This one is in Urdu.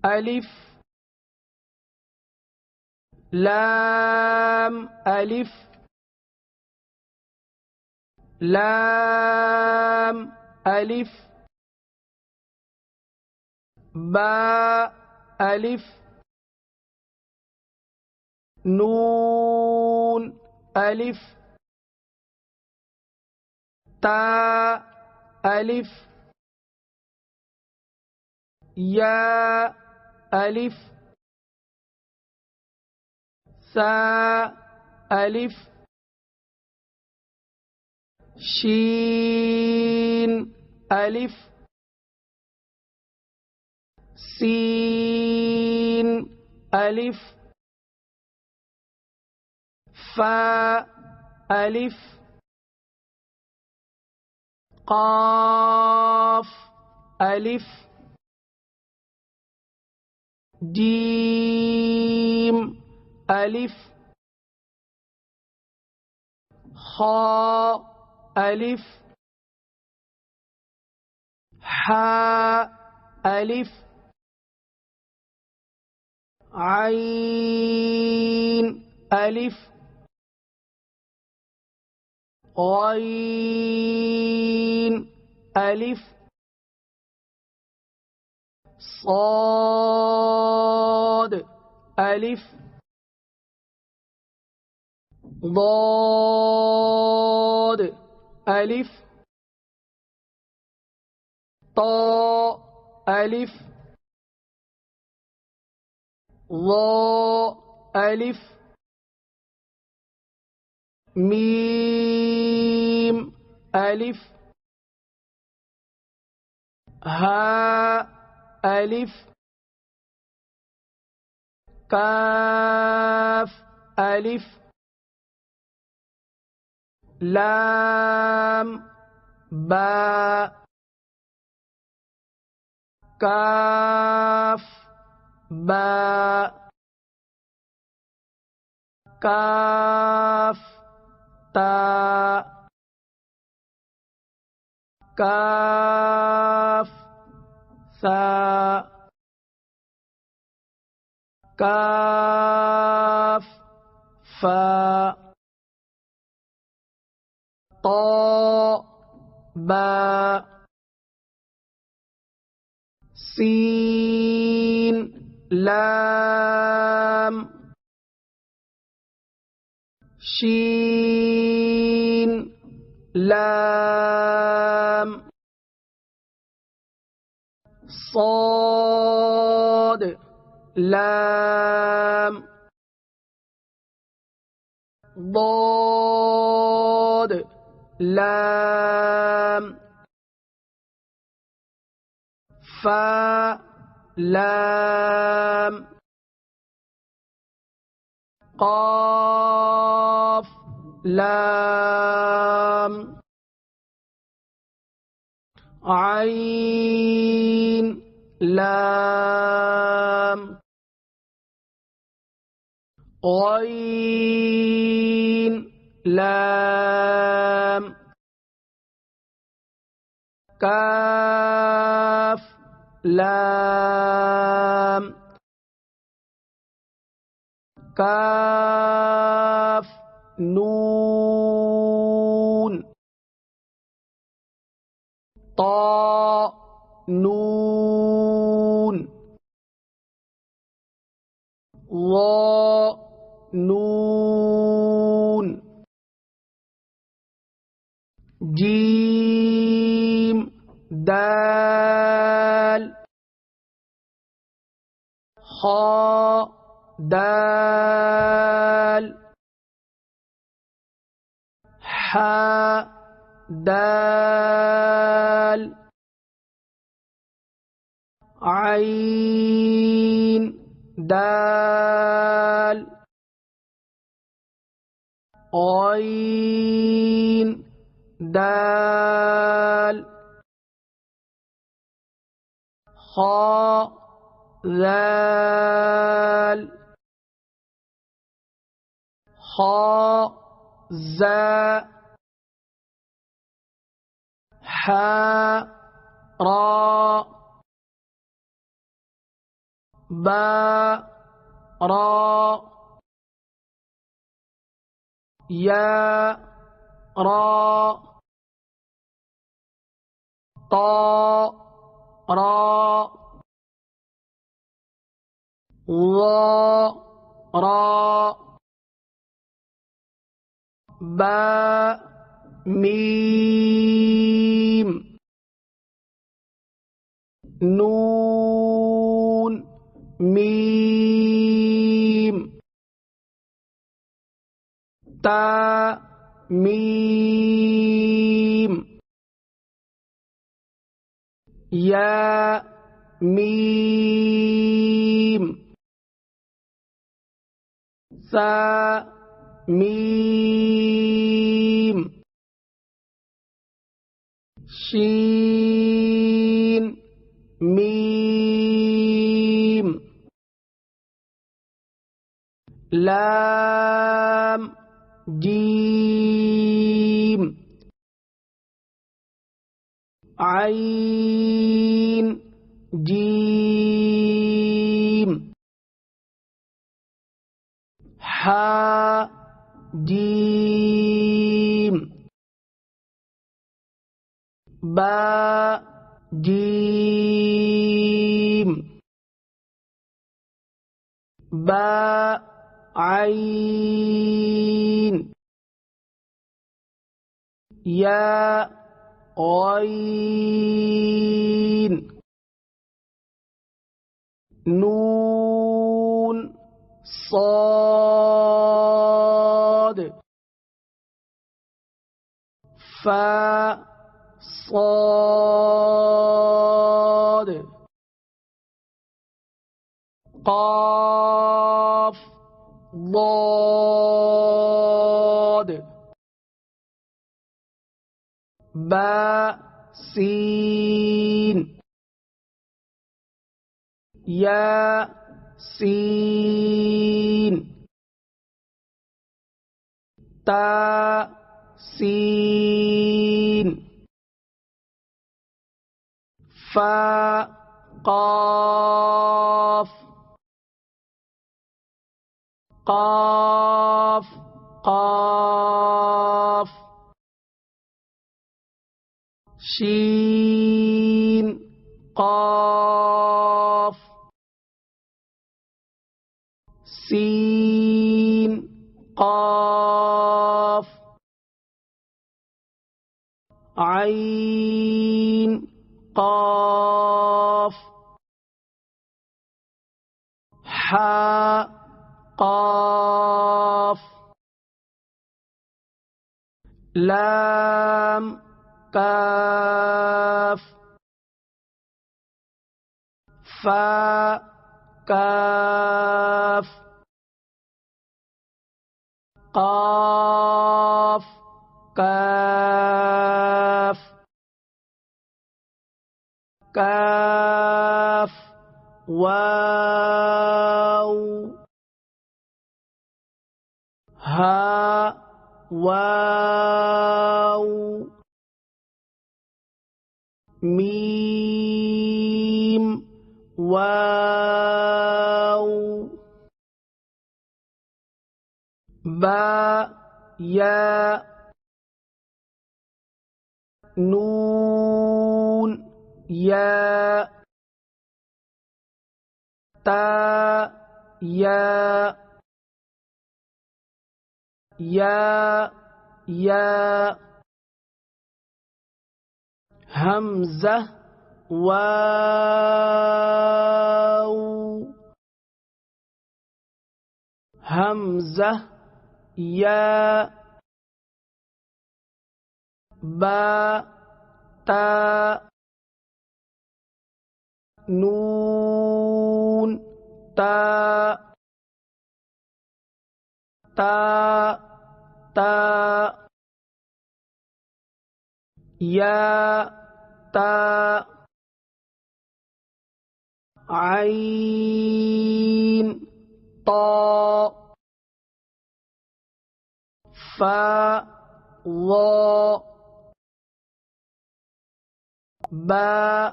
ألف لام ألف لام ألف باء ألف نون ألف تاء ألف ياء ألف ثاء ألف شين ألف سين ألف فاء ألف قاف ألف جيم ألف خاء ألف حاء ألف عين ألف غين ألف صاد ألف ضاد ألف طاء ألف ظاء ألف ميم ألف هاء ألف كاف ألف لام باء كاف باء كاف تاء كاف ثاء كاف فاء طاء باء سين لام شين لام صاد لام ضاد لام فاء لام قاف لام عين لام غين لام كاف لام كاف نون طاء نون ظاء نون جيم دال خاء دال حاء دال عين دال غين دال خاء ذال خاء زاء حاء راء با را یا را طا را ظا را با میم نون میم تا میم یا میم ثا میم شین میم لام جیم عین جیم حا جیم با جیم با عین یا غین نون صاد فا صاد قاف ضاد با سین یا سین تا سین فا قاف قاف قاف شین قاف سین قاف عین قاف حا قاف لام کاف فا کاف قاف کاف کاف واو ہا واو میم واو با یا نون یا تا یا حمزہ واو حمزہ یا با تا نون تا یا تا عین طا فا ظا با